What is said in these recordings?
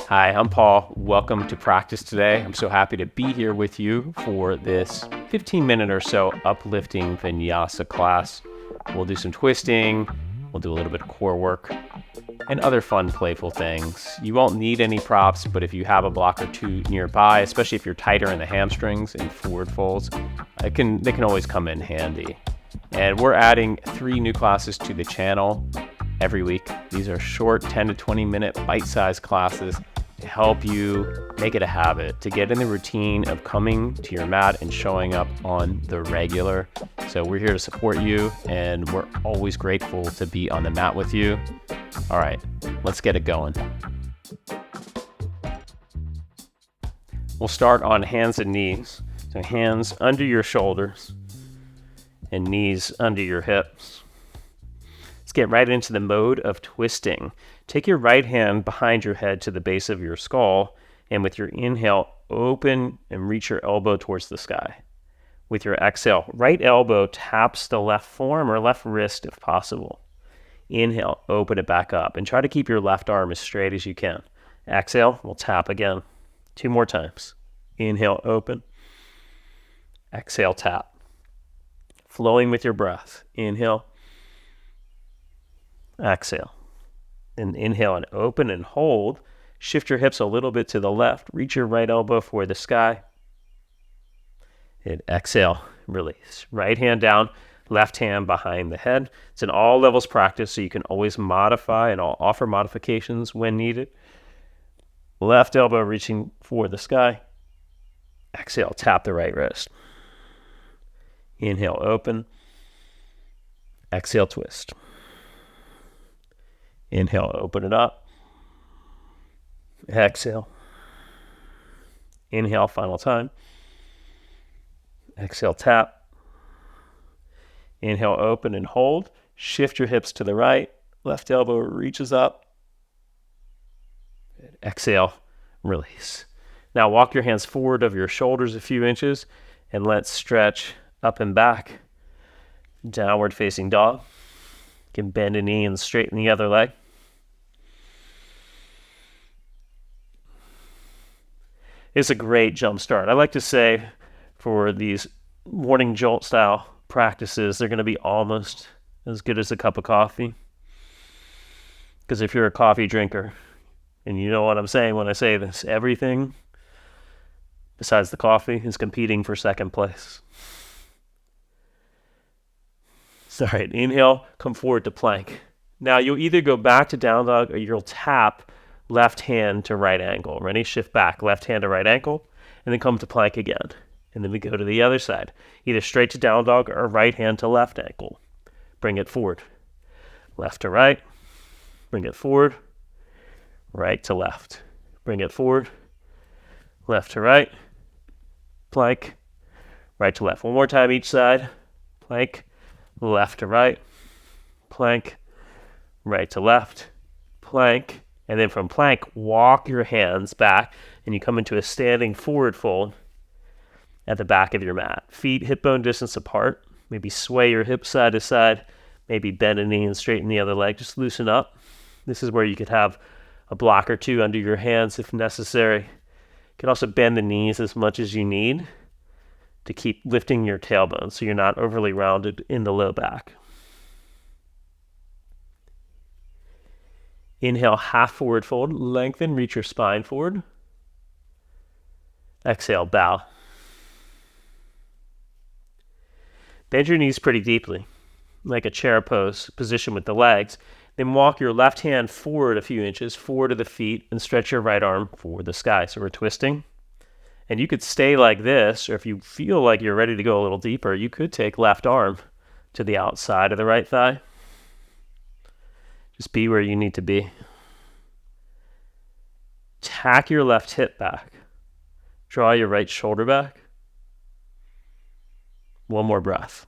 Hi, I'm Paul. Welcome to practice today. I'm so happy to be here with you for this 15-minute or so uplifting vinyasa class. We'll do some twisting, we'll do a little bit of core work, and other fun, playful things. You won't need any props, but if you have a block or two nearby, especially if you're tighter in the hamstrings and forward folds, they can always come in handy. And we're adding 3 new classes to the channel every week. These are short 10 to 20 minute bite-sized classes to help you make it a habit, to get in the routine of coming to your mat and showing up on the regular. So we're here to support you, and we're always grateful to be on the mat with you. All right, let's get it going. We'll start on hands and knees. So hands under your shoulders and knees under your hips. Let's get right into the mode of twisting. Take your right hand behind your head to the base of your skull, and with your inhale, open and reach your elbow towards the sky. With your exhale, right elbow taps the left forearm or left wrist if possible. Inhale, open it back up, and try to keep your left arm as straight as you can. Exhale, we'll tap again. 2 more times. Inhale, open. Exhale, tap. Flowing with your breath. Inhale. Exhale. And inhale and open and hold. Shift your hips a little bit to the left. Reach your right elbow for the sky. And exhale, release. Right hand down, left hand behind the head. It's an all levels practice, so you can always modify, and I'll offer modifications when needed. Left elbow reaching for the sky. Exhale, tap the right wrist. Inhale, open. Exhale, twist. Inhale, open it up. Exhale. Inhale, final time. Exhale, tap. Inhale, open and hold. Shift your hips to the right. Left elbow reaches up. Exhale, release. Now walk your hands forward of your shoulders a few inches, and let's stretch up and back. Downward facing dog. You can bend a knee and straighten the other leg. It's a great jump start. I like to say for these morning jolt style practices, they're going to be almost as good as a cup of coffee. Because if you're a coffee drinker, and you know what I'm saying when I say this, everything besides the coffee is competing for second place. All right, inhale, come forward to plank. Now you'll either go back to down dog or you'll tap left hand to right ankle. Ready? Shift back, left hand to right ankle, and then come to plank again. And then we go to the other side, either straight to down dog or right hand to left ankle. Bring it forward. Left to right, bring it forward. Right to left, bring it forward. Left to right, plank. Right to left. One more time each side. Plank. Left to right, plank, right to left, plank, and then from plank, walk your hands back, and you come into a standing forward fold at the back of your mat. Feet hip bone distance apart. Maybe sway your hips side to side. Maybe bend a knee and straighten the other leg. Just loosen up. This is where you could have a block or two under your hands if necessary. You can also bend the knees as much as you need to keep lifting your tailbone so you're not overly rounded in the low back. Inhale, half forward fold, lengthen, reach your spine forward. Exhale, bow. Bend your knees pretty deeply, like a chair pose position with the legs. Then walk your left hand forward a few inches, forward to the feet, and stretch your right arm for the sky. So we're twisting. And you could stay like this, or if you feel like you're ready to go a little deeper, you could take left arm to the outside of the right thigh. Just be where you need to be. Tack your left hip back. Draw your right shoulder back. One more breath.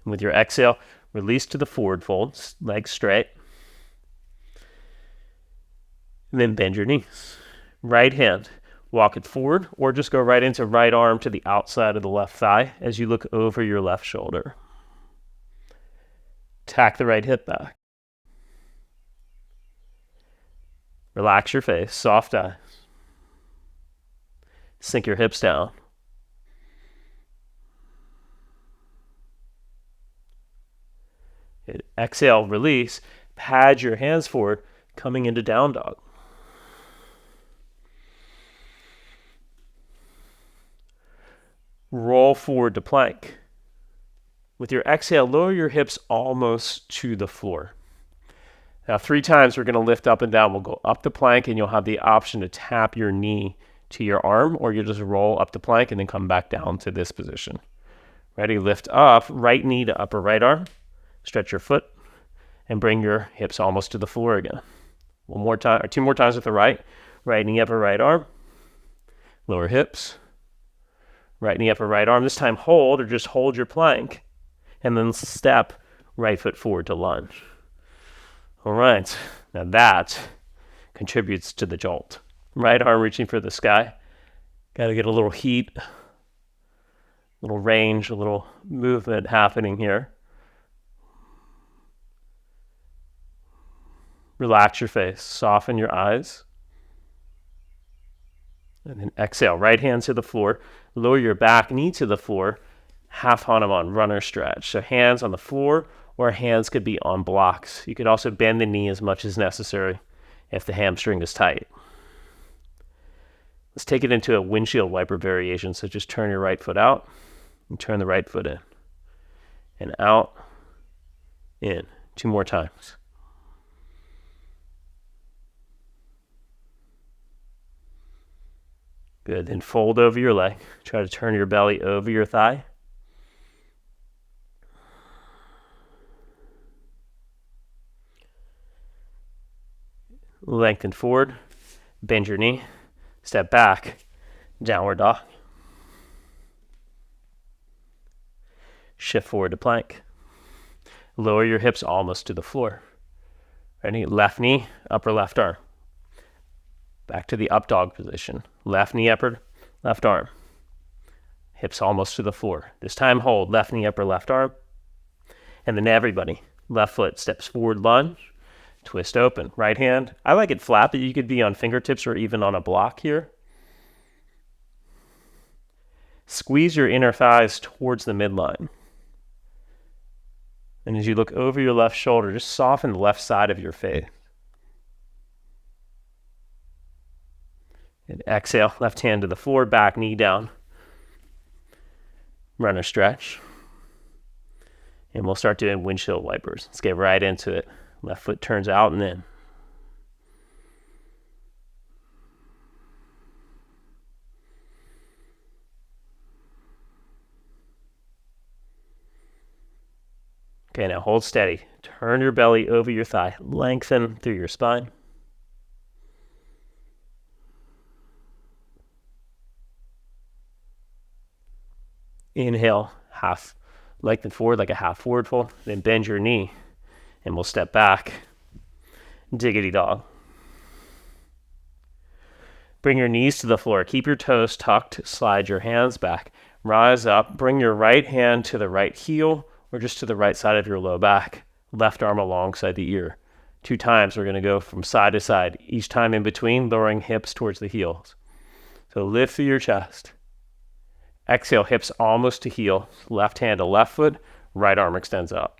And with your exhale, release to the forward fold, legs straight. And then bend your knees. Right hand, walk it forward, or just go right into right arm to the outside of the left thigh as you look over your left shoulder. Tack the right hip back. Relax your face, soft eyes. Sink your hips down. Exhale, release. Pad your hands forward, coming into down dog. Roll forward to plank. With your exhale, lower your hips almost to the floor. Now 3 times we're going to lift up and down. We'll go up the plank and you'll have the option to tap your knee to your arm, or you'll just roll up the plank and then come back down to this position. Ready? Lift up, right knee to upper right arm. Stretch your foot and bring your hips almost to the floor again. 1 more time, or 2 more times with the right. Right knee, upper right arm. Lower hips. Right knee, upper right arm. This time hold, or just hold your plank. And then step right foot forward to lunge. All right. Now that contributes to the jolt. Right arm reaching for the sky. Got to get a little heat, a little range, a little movement happening here. Relax your face, soften your eyes. And then exhale, right hand to the floor. Lower your back knee to the floor. Half Hanuman, runner stretch. So hands on the floor, or hands could be on blocks. You could also bend the knee as much as necessary if the hamstring is tight. Let's take it into a windshield wiper variation. So just turn your right foot out and turn the right foot in. And out, in. 2 more times. Good. Then fold over your leg. Try to turn your belly over your thigh. Lengthen forward. Bend your knee. Step back. Downward dog. Shift forward to plank. Lower your hips almost to the floor. Ready? Left knee, upper left arm. Back to the up dog position. Left knee, upper left arm. Hips almost to the floor. This time hold. Left knee, upper left arm. And then everybody. Left foot steps forward, lunge. Twist open. Right hand. I like it flat, but you could be on fingertips or even on a block here. Squeeze your inner thighs towards the midline. And as you look over your left shoulder, just soften the left side of your face. And exhale, left hand to the floor, back knee down. Runner stretch. And we'll start doing windshield wipers. Let's get right into it. Left foot turns out and in. Okay, now hold steady. Turn your belly over your thigh. Lengthen through your spine. Inhale, half lengthen forward like a half forward fold. Then bend your knee and we'll step back. Diggity dog. Bring your knees to the floor. Keep your toes tucked. Slide your hands back. Rise up. Bring your right hand to the right heel or just to the right side of your low back. Left arm alongside the ear. 2 times we're going to go from side to side. Each time in between, lowering hips towards the heels. So lift through your chest. Exhale, hips almost to heel. Left hand to left foot. Right arm extends up.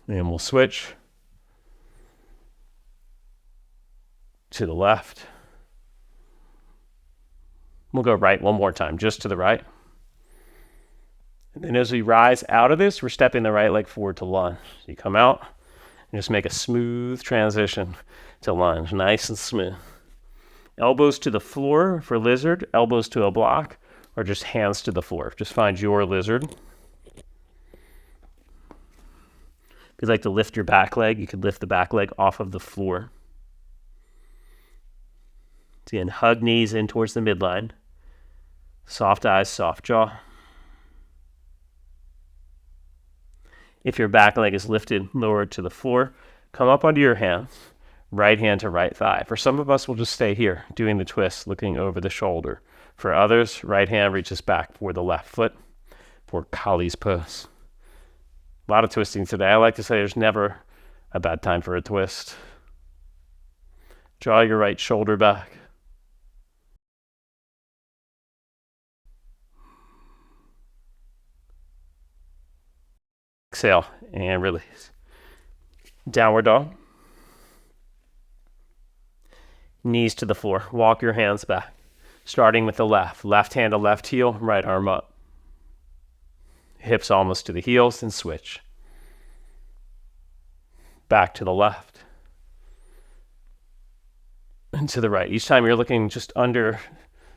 And we'll switch to the left. We'll go right 1 more time, just to the right. And then as we rise out of this, we're stepping the right leg forward to lunge. So you come out and just make a smooth transition to lunge, nice and smooth. Elbows to the floor for lizard, elbows to a block, or just hands to the floor. Just find your lizard. If you'd like to lift your back leg, you could lift the back leg off of the floor. Again, hug knees in towards the midline. Soft eyes, soft jaw. If your back leg is lifted, lowered to the floor, come up onto your hands, right hand to right thigh. For some of us, we'll just stay here, doing the twist, looking over the shoulder. For others, right hand reaches back for the left foot, for Kali's pose. A lot of twisting today. I like to say there's never a bad time for a twist. Draw your right shoulder back. Exhale and release. Downward dog. Knees to the floor. Walk your hands back. Starting with the left. Left hand to left heel, right arm up. Hips almost to the heels, and switch. Back to the left. And to the right. Each time you're looking just under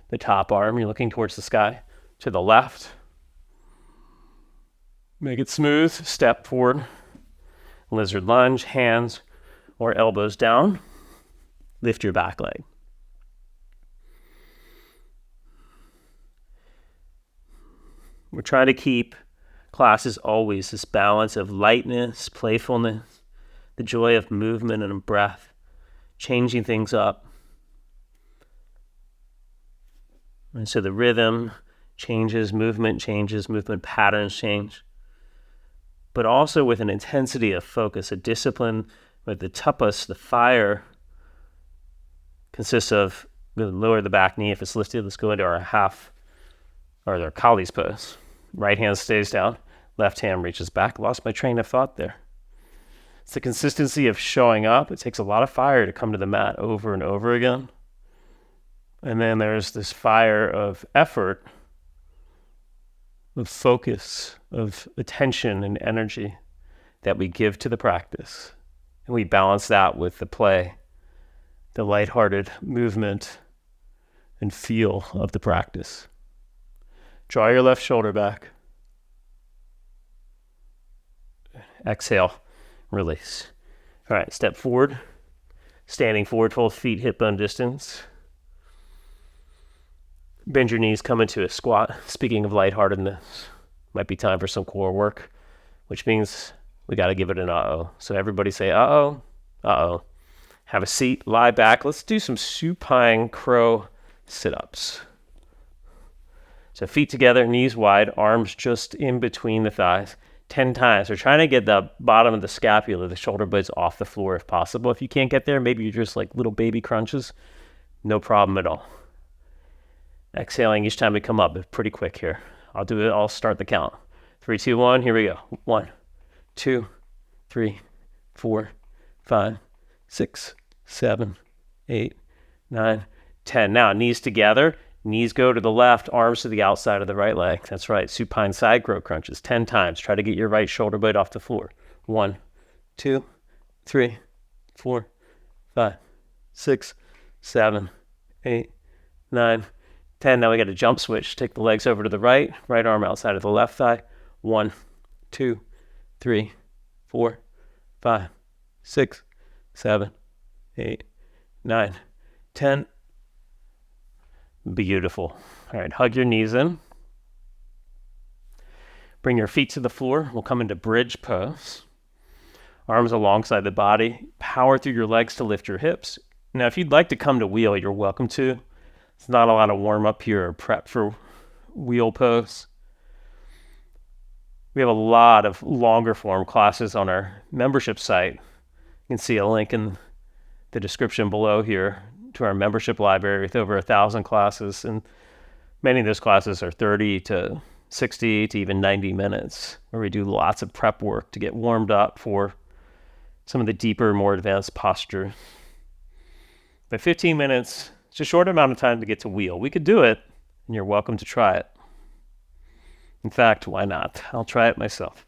the top arm, you're looking towards the sky. To the left. Make it smooth. Step forward. Lizard lunge, hands or elbows down. Lift your back leg. We're trying to keep classes always this balance of lightness, playfulness, the joy of movement and breath, changing things up. And so the rhythm changes, movement patterns change. But also with an intensity of focus, a discipline. With the tapas, the fire, consists of, lower the back knee if it's lifted. Let's go into our half, or our Kali's pose. Right hand stays down, left hand reaches back. Lost my train of thought there. It's the consistency of showing up. It takes a lot of fire to come to the mat over and over again. And then there's this fire of effort, of focus, of attention and energy that we give to the practice. And we balance that with the play, the lighthearted movement and feel of the practice. Draw your left shoulder back. Exhale, release. All right, step forward. Standing forward, 12 feet hip bone distance. Bend your knees, come into a squat. Speaking of lightheartedness, might be time for some core work, which means we got to give it an uh-oh. So everybody say uh-oh, uh-oh. Have a seat, lie back. Let's do some supine crow sit-ups. So feet together, knees wide, arms just in between the thighs. 10 times. We're trying to get the bottom of the scapula, the shoulder blades off the floor if possible. If you can't get there, maybe you're just like little baby crunches. No problem at all. Exhaling each time we come up. It's pretty quick here. I'll do it. I'll start the count. 3, 2, 1. Here we go. 1, 2, 3, 4, 5, 6, 7, 8, 9, 10. Now knees together. Knees go to the left, arms to the outside of the right leg. That's right. Supine side crow crunches 10 times. Try to get your right shoulder blade off the floor. 1, 2, 3, 4, 5, 6, 7, 8, 9, 10. Now we got a jump switch. Take the legs over to the right arm outside of the left thigh. 1, 2, 3, 4, 5, 6, 7, 8, 9, 10. Beautiful. All right, hug your knees in. Bring your feet to the floor. We'll come into bridge pose. Arms alongside the body. Power through your legs to lift your hips. Now, if you'd like to come to wheel, you're welcome to. It's not a lot of warm up here or prep for wheel pose. We have a lot of longer form classes on our membership site. You can see a link in the description below here to our membership library with over 1,000 classes, and many of those classes are 30 to 60 to even 90 minutes, where we do lots of prep work to get warmed up for some of the deeper, more advanced posture. But 15 minutes, it's a short amount of time to get to wheel. We could do it, and you're welcome to try it. In fact, why not? I'll try it myself.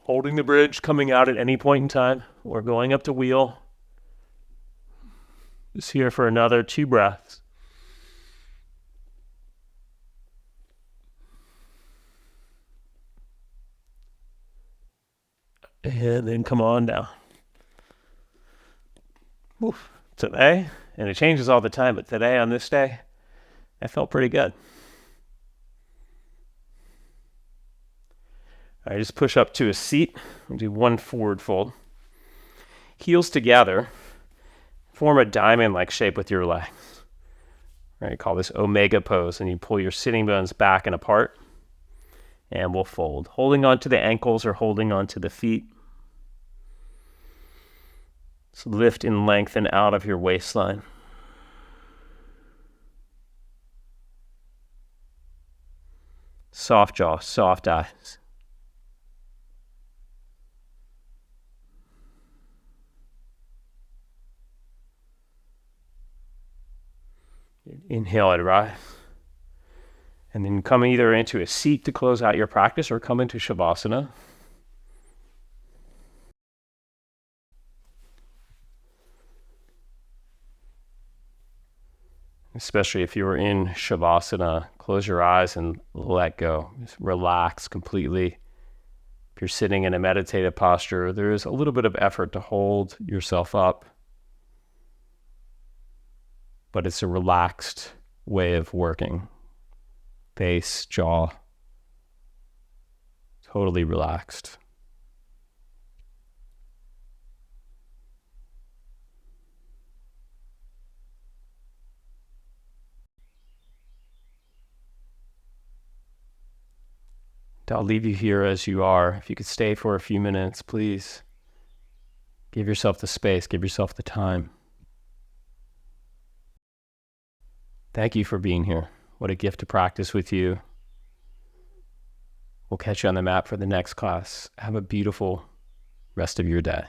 Holding the bridge, coming out at any point in time, or going up to wheel. Just here for another 2 breaths. And then come on down. Oof. Today, and it changes all the time, but today on this day, I felt pretty good. All right, just push up to a seat and do 1 forward fold. Heels together. Form a diamond-like shape with your legs. Right, call this omega pose, and you pull your sitting bones back and apart, and we'll fold. Holding on to the ankles or holding on to the feet. So lift and lengthen out of your waistline. Soft jaw, soft eyes. Inhale and rise. And then come either into a seat to close out your practice or come into Shavasana. Especially if you're in Shavasana, close your eyes and let go. Just relax completely. If you're sitting in a meditative posture, there is a little bit of effort to hold yourself up, but it's a relaxed way of working. Face, jaw, totally relaxed. I'll leave you here as you are. If you could stay for a few minutes, please. Give yourself the space, give yourself the time. Thank you for being here. What a gift to practice with you. We'll catch you on the mat for the next class. Have a beautiful rest of your day.